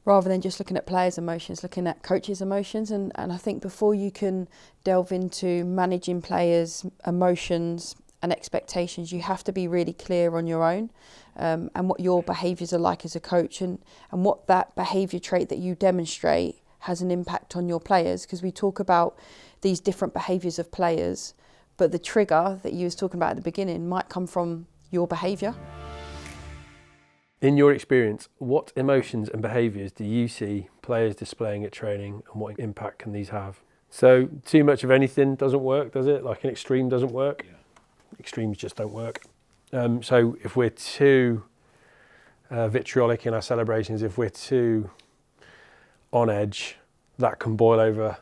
rather than just looking at players' emotions, looking at coaches' emotions. And I think before you can delve into managing players' emotions and expectations, you have to be really clear on your own and what your behaviours are like as a coach, and what that behaviour trait that you demonstrate has an impact on your players. Because we talk about these different behaviours of players, but the trigger that you was talking about at the beginning might come from your behaviour. In your experience, what emotions and behaviours do you see players displaying at training, and what impact can these have? So too much of anything doesn't work, does it? Like an extreme doesn't work. Yeah. Extremes just don't work. So if we're too vitriolic in our celebrations, if we're too on edge, that can boil over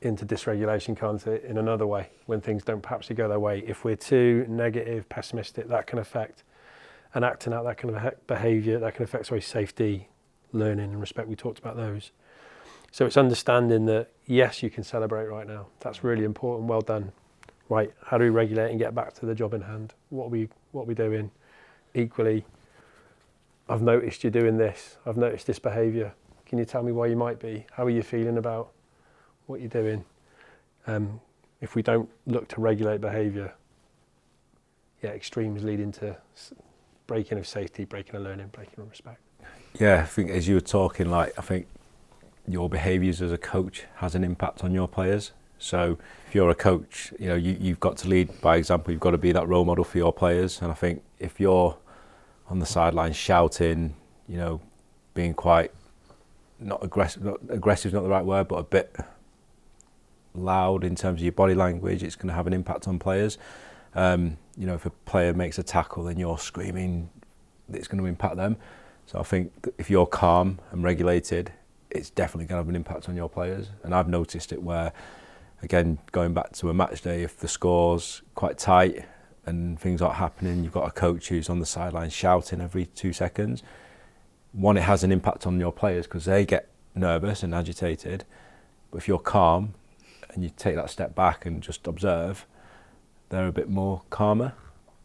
into dysregulation, can't it, in another way, when things don't perhaps go their way. If we're too negative, pessimistic, that can affect and acting out that kind of behaviour, that can affect safety, learning and respect. We talked about those. So it's understanding that, yes, you can celebrate right now. That's really important. Well done. Right, how do we regulate and get back to the job in hand? What are we doing? Equally, I've noticed you're doing this. I've noticed this behaviour. Can you tell me why you might be? How are you feeling about what you're doing? If we don't look to regulate behaviour, extremes lead into breaking of safety, breaking of learning, breaking of respect. Yeah, I think as you were talking, I think your behaviours as a coach has an impact on your players. So if you're a coach, you've got to lead by example. You've got to be that role model for your players. And I think if you're on the sideline shouting, being quite not aggressive is not the right word, but a bit loud in terms of your body language, it's going to have an impact on players. If a player makes a tackle, then you're screaming, it's going to impact them. So I think if you're calm and regulated, it's definitely going to have an impact on your players. And I've noticed it where, again, going back to a match day, if the score's quite tight and things aren't happening, you've got a coach who's on the sideline shouting every 2 seconds. One, it has an impact on your players because they get nervous and agitated. But if you're calm and you take that step back and just observe, they're a bit more calmer.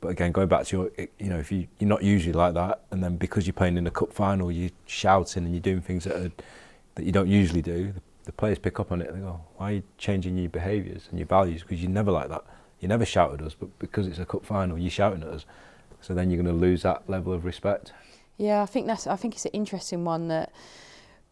But again, going back to if you're not usually like that, and then because you're playing in a cup final, you're shouting and you're doing things that you don't usually do, the players pick up on it and they go, why are you changing your behaviours and your values? Because you're never like that. You never shout at us, but because it's a cup final, you're shouting at us. So then you're going to lose that level of respect. Yeah, I think it's an interesting one, that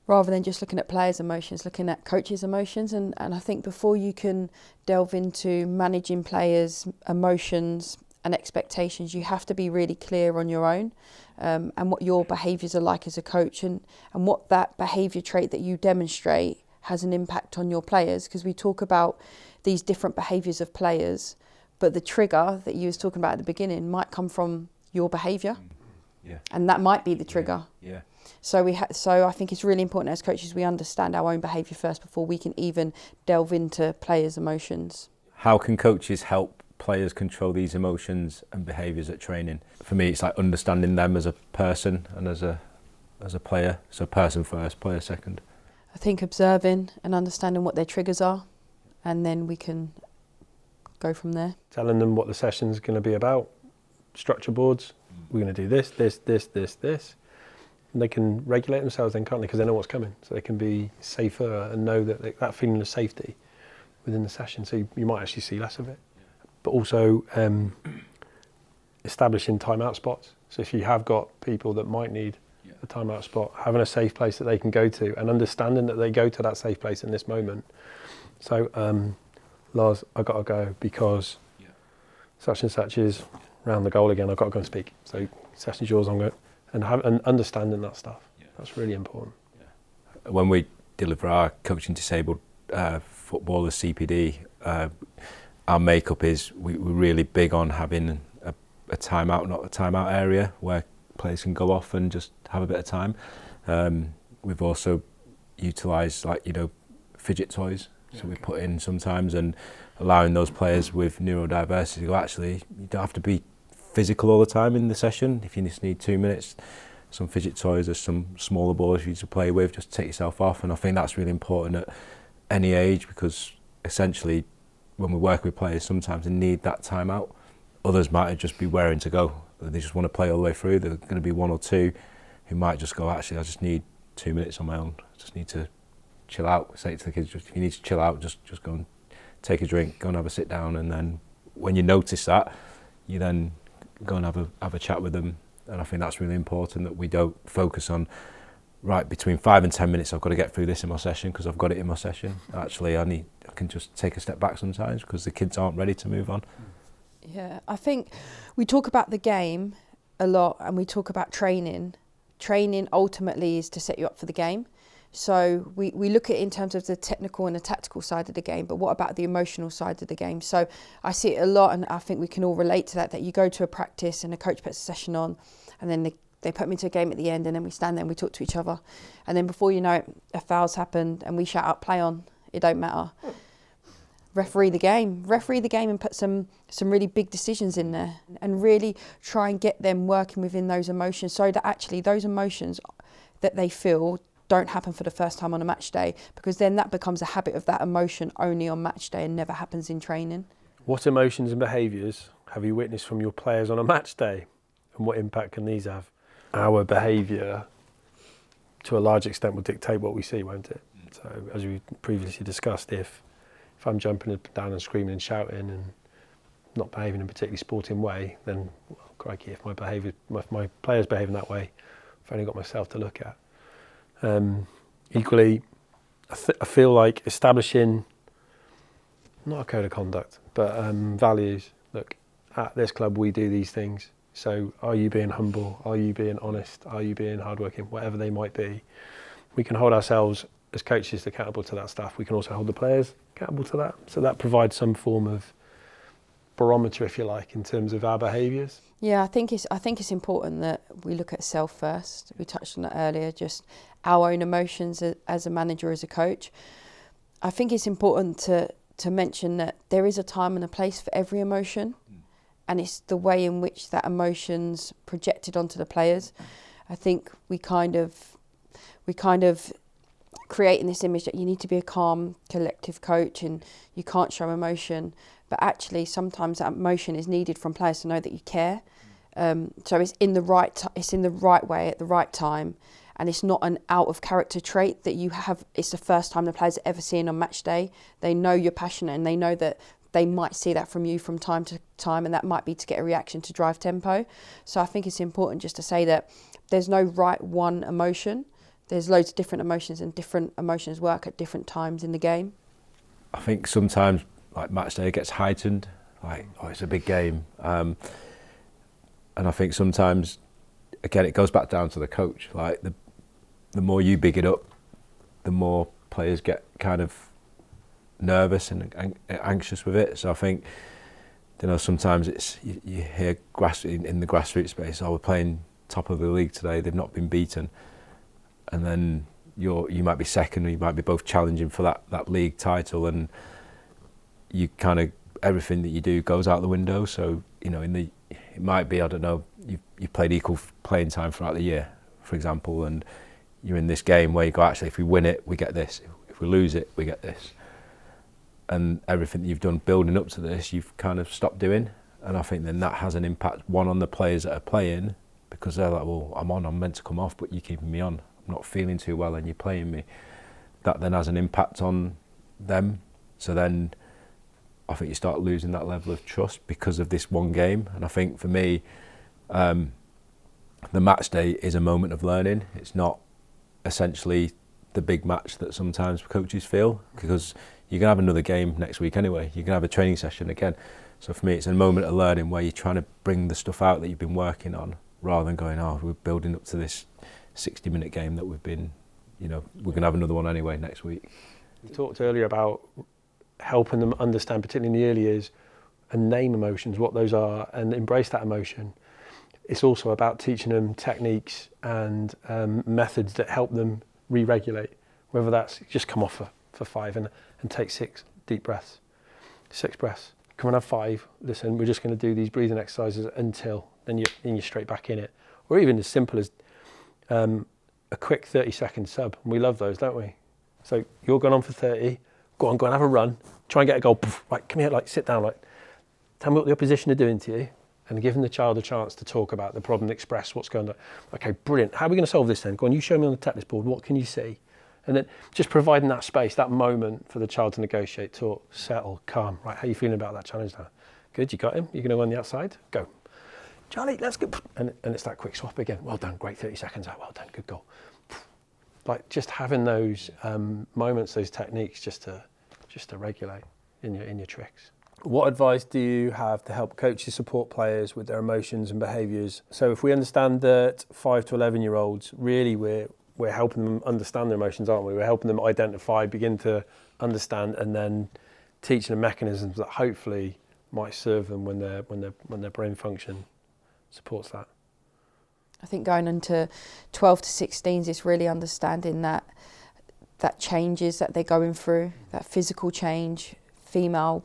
rather than just looking at players' emotions, looking at coaches' emotions. And I think before you can delve into managing players' emotions and expectations, you have to be really clear on your own and what your behaviours are like as a coach, and what that behaviour trait that you demonstrate has an impact on your players. Because we talk about these different behaviours of players, but the trigger that you was talking about at the beginning might come from your behaviour. Yeah. And that might be the trigger. Yeah. So I think it's really important as coaches we understand our own behaviour first before we can even delve into players' emotions. How can coaches help players control these emotions and behaviours at training? For me, it's like understanding them as a person and as a player. So person first, player second. I think observing and understanding what their triggers are, and then we can go from there. Telling them what the session's going to be about, structure boards. We're going to do this, this, this, this, this. And they can regulate themselves then, can't they? Because they know what's coming. So they can be safer and know that feeling of safety within the session. So you might actually see less of it. But also establishing timeout spots. So if you have got people that might need a timeout spot, having a safe place that they can go to and understanding that they go to that safe place in this moment. So, Loz, I got to go because such and such is round the goal again. I've got to go and speak. So session's yours. I'm going and understanding that stuff. That's really important. When we deliver our coaching disabled footballers CPD, our makeup is we're really big on having a timeout, not a timeout area where players can go off and just have a bit of time. We've also utilised fidget toys. So we put in sometimes, and allowing those players with neurodiversity to go, actually, you don't have to be physical all the time in the session. If you just need 2 minutes, some fidget toys or some smaller balls for you to play with, just take yourself off. And I think that's really important at any age, because essentially when we work with players, sometimes they need that time out. Others might just be raring to go. They just want to play all the way through. There are going to be one or two who might just go, actually, I just need 2 minutes on my own. I just need to chill out. Say it to the kids, if you need to chill out, just go and take a drink, go and have a sit down, and then when you notice that, you then go and have a chat with them. And I think that's really important, that we don't focus on, right, between 5 and 10 minutes I've got to get through this in my session because I've got it in my session. Actually, I can just take a step back sometimes because the kids aren't ready to move on. Yeah, I think we talk about the game a lot and we talk about training. Training ultimately is to set you up for the game. So we look at it in terms of the technical and the tactical side of the game, but what about the emotional side of the game? So I see it a lot, and I think we can all relate to that you go to a practice and a coach puts a session on, and then they put me to a game at the end, and then we stand there and we talk to each other. And then before you know it, a foul's happened and we shout out, play on, it don't matter. Referee the game and put some really big decisions in there and really try and get them working within those emotions so that actually those emotions that they feel don't happen for the first time on a match day, because then that becomes a habit of that emotion only on match day and never happens in training. What emotions and behaviours have you witnessed from your players on a match day, and what impact can these have? Our behaviour, to a large extent, will dictate what we see, won't it? So, as we previously discussed, if I'm jumping up and down and screaming and shouting and not behaving in a particularly sporting way, then, well, crikey, if my players behaving that way, I've only got myself to look at. Equally, I feel like establishing, not a code of conduct, but values. Look, at this club we do these things. So are you being humble? Are you being honest? Are you being hardworking? Whatever they might be. We can hold ourselves as coaches accountable to that stuff. We can also hold the players accountable to that. So that provides some form of barometer, if you like, in terms of our behaviours. Yeah, I think it's important that we look at self first. We touched on that earlier, just our own emotions as a manager, as a coach. I think it's important to mention that there is a time and a place for every emotion, and it's the way in which that emotion's projected onto the players. I think we kind of creating this image that you need to be a calm, collective coach and you can't show emotion. But actually, sometimes that emotion is needed from players to know that you care. So it's in the right way at the right time, and it's not an out of character trait that you have. It's the first time the players are ever seen on match day. They know you're passionate, and they know that they might see that from you from time to time, and that might be to get a reaction to drive tempo. So I think it's important just to say that there's no right one emotion. There's loads of different emotions, and different emotions work at different times in the game. I think sometimes, like, match day gets heightened, like, oh, it's a big game. And I think sometimes, again, it goes back down to the coach. Like, the more you big it up, the more players get kind of nervous and anxious with it. So I think, sometimes it's you hear in the grassroots space, oh, we're playing top of the league today, they've not been beaten. And then you might be second, or you might be both challenging for that league title, and you kind of, everything that you do goes out the window. So, it might be, I don't know, you played equal playing time throughout the year, for example, and you're in this game where you go, actually, if we win it, we get this. If we lose it, we get this. And everything that you've done building up to this, you've kind of stopped doing. And I think then that has an impact, one, on the players that are playing, because they're like, well, I'm meant to come off, but you're keeping me on. I'm not feeling too well and you're playing me. That then has an impact on them. So then I think you start losing that level of trust because of this one game. And I think for me, the match day is a moment of learning. It's not essentially the big match that sometimes coaches feel, because you're going to have another game next week anyway. You're going to have a training session again. So for me, it's a moment of learning where you're trying to bring the stuff out that you've been working on, rather than going, oh, we're building up to this 60-minute game that we've been, we're going to have another one anyway next week. We talked earlier about helping them understand, particularly in the early years, and name emotions, what those are, and embrace that emotion. It's also about teaching them techniques and methods that help them re-regulate, whether that's just come off for 5 and take 6 deep breaths, 6 breaths. Come and have 5. Listen, we're just going to do these breathing exercises until, then you're straight back in it. Or even as simple as a quick 30-second sub. And we love those, don't we? So you're going on for 30. Go and have a run. Try and get a goal. Poof, right, come here, sit down. Tell me what the opposition are doing to you, and giving the child a chance to talk about the problem, express what's going on. Okay, brilliant. How are we going to solve this then? Go on, you show me on the checklist board. What can you see? And then just providing that space, that moment for the child to negotiate, talk, settle, calm. Right, how are you feeling about that challenge now? Good, you got him. You're going to go on the outside? Go. Charlie, let's go. And it's that quick swap again. Well done, great, 30 seconds out. Well done, good goal. Like just having those moments, those techniques, just to regulate in your tricks. What advice do you have to help coaches support players with their emotions and behaviours? So if we understand that 5 to 11-year-olds, really we're helping them understand their emotions, aren't we? We're helping them identify, begin to understand, and then teaching them mechanisms that hopefully might serve them when their brain function supports that. I think going into 12 to 16s is really understanding that changes that they're going through, that physical change, female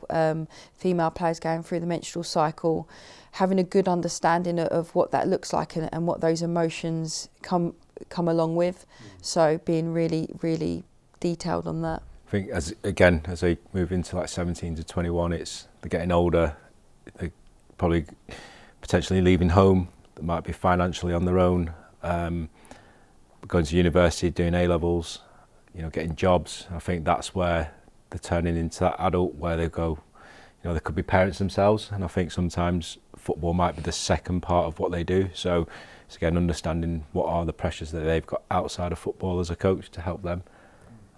players going through the menstrual cycle, having a good understanding of what that looks like and what those emotions come along with. So being really, really detailed on that. I think as they move into like 17 to 21, they're getting older, they're probably potentially leaving home, they might be financially on their own, going to university, doing A-levels, getting jobs. I think that's where they're turning into that adult where they go, they could be parents themselves, and I think sometimes football might be the second part of what they do. So it's again understanding what are the pressures that they've got outside of football as a coach to help them.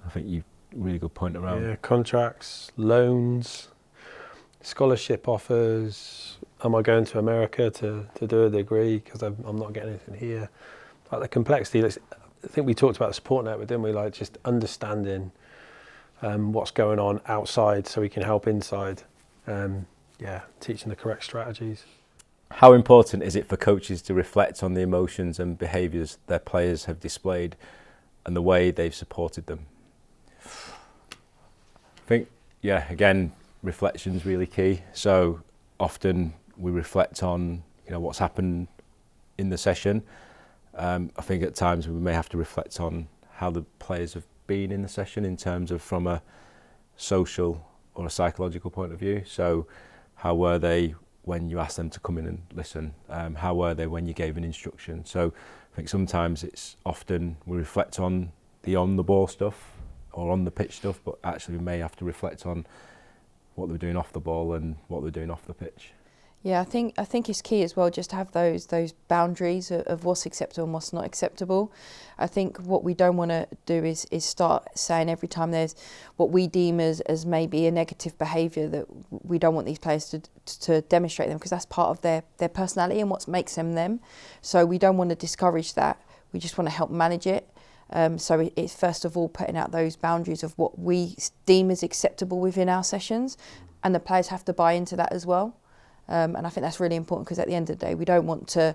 I think you've a really good point around. Yeah, contracts, loans, scholarship offers. Am I going to America to do a degree because I'm not getting anything here? Like the complexity. I think we talked about the support network, didn't we? Like just understanding what's going on outside so we can help inside. Teaching the correct strategies. How important is it for coaches to reflect on the emotions and behaviours their players have displayed and the way they've supported them? I think, again, reflection's really key. So often we reflect on, what's happened in the session. I think at times we may have to reflect on how the players have been in the session in terms of from a social or a psychological point of view. So how were they when you asked them to come in and listen? How were they when you gave an instruction? So I think sometimes it's often we reflect on the on-the-ball stuff or on the pitch stuff, but actually we may have to reflect on what they're doing off the ball and what they're doing off the pitch. Yeah, I think it's key as well just to have those boundaries of what's acceptable and what's not acceptable. I think what we don't want to do is start saying every time there's what we deem as maybe a negative behaviour that we don't want these players to demonstrate them, because that's part of their personality and what makes them them. So we don't want to discourage that. We just want to help manage it. So it's first of all putting out those boundaries of what we deem as acceptable within our sessions, and the players have to buy into that as well. And I think that's really important, because at the end of the day, we don't want to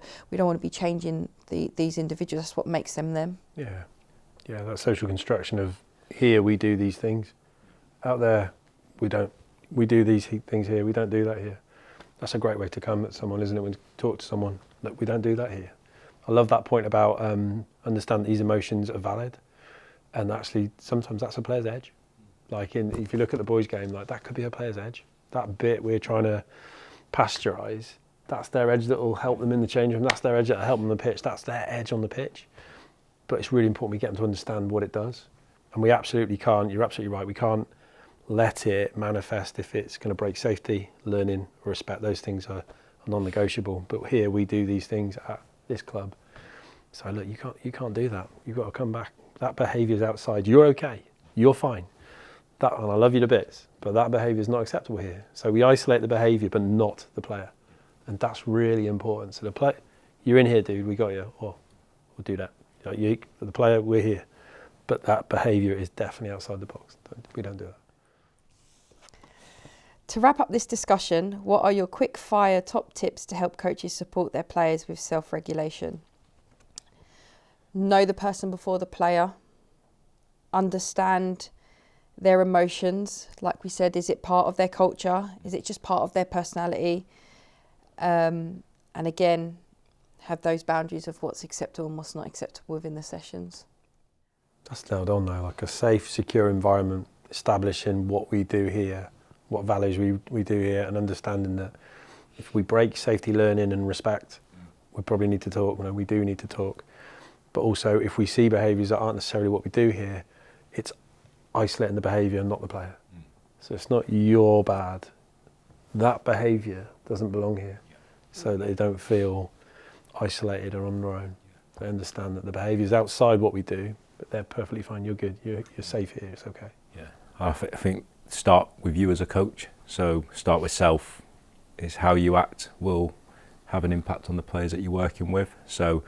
be changing these individuals. That's what makes them them. Yeah, that social construction of here we do these things, out there we don't. We do these things here. We don't do that here. That's a great way to come at someone, isn't it? When you talk to someone, look, we don't do that here. I love that point about understand that these emotions are valid, and actually sometimes that's a player's edge. Like if you look at the boys' game, like that could be a player's edge. That bit we're trying to pasteurize, that's their edge that will help them in the change room, that's their edge that will help them on the pitch, that's their edge on the pitch. But it's really important we get them to understand what it does. And we absolutely can't, you're absolutely right, we can't let it manifest if it's going to break safety, learning, respect. Those things are non-negotiable. But here we do these things at this club. So look, you can't do that. You've got to come back. That behaviour's outside. You're okay. You're fine. That, and I love you to bits, but that behaviour is not acceptable here. So we isolate the behaviour, but not the player, and that's really important. So the player, you're in here, dude. We got you. Or we'll do that. The player, we're here, but that behaviour is definitely outside the box. We don't do that. To wrap up this discussion, what are your quick fire top tips to help coaches support their players with self-regulation? Know the person before the player. Understand their emotions. Like we said, is it part of their culture? Is it just part of their personality? And again, have those boundaries of what's acceptable and what's not acceptable within the sessions. That's nailed on though, like a safe, secure environment, establishing what we do here, what values we do here, and understanding that, if we break safety learning and respect, we probably need to talk. You know, we do need to talk. But also, if we see behaviours that aren't necessarily what we do here, it's isolating the behaviour, not the player. So it's not you're bad. That behaviour doesn't belong here. So that they don't feel isolated or on their own. They understand that the behaviour is outside what we do, but they're perfectly fine. You're good. You're safe here. It's okay. Yeah, I think start with you as a coach. So start with self. Is how you act will have an impact on the players that you're working with. So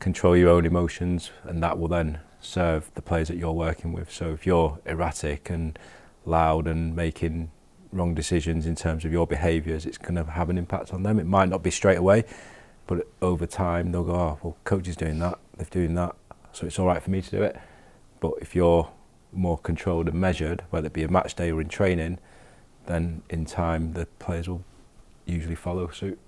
control your own emotions, and that will then serve the players that you're working with. So if you're erratic and loud and making wrong decisions in terms of your behaviours, it's going to have an impact on them. It might not be straight away, but over time they'll go, oh, well, coach is doing that, they're doing that, so it's all right for me to do it. But if you're more controlled and measured, whether it be a match day or in training, then in time the players will usually follow suit.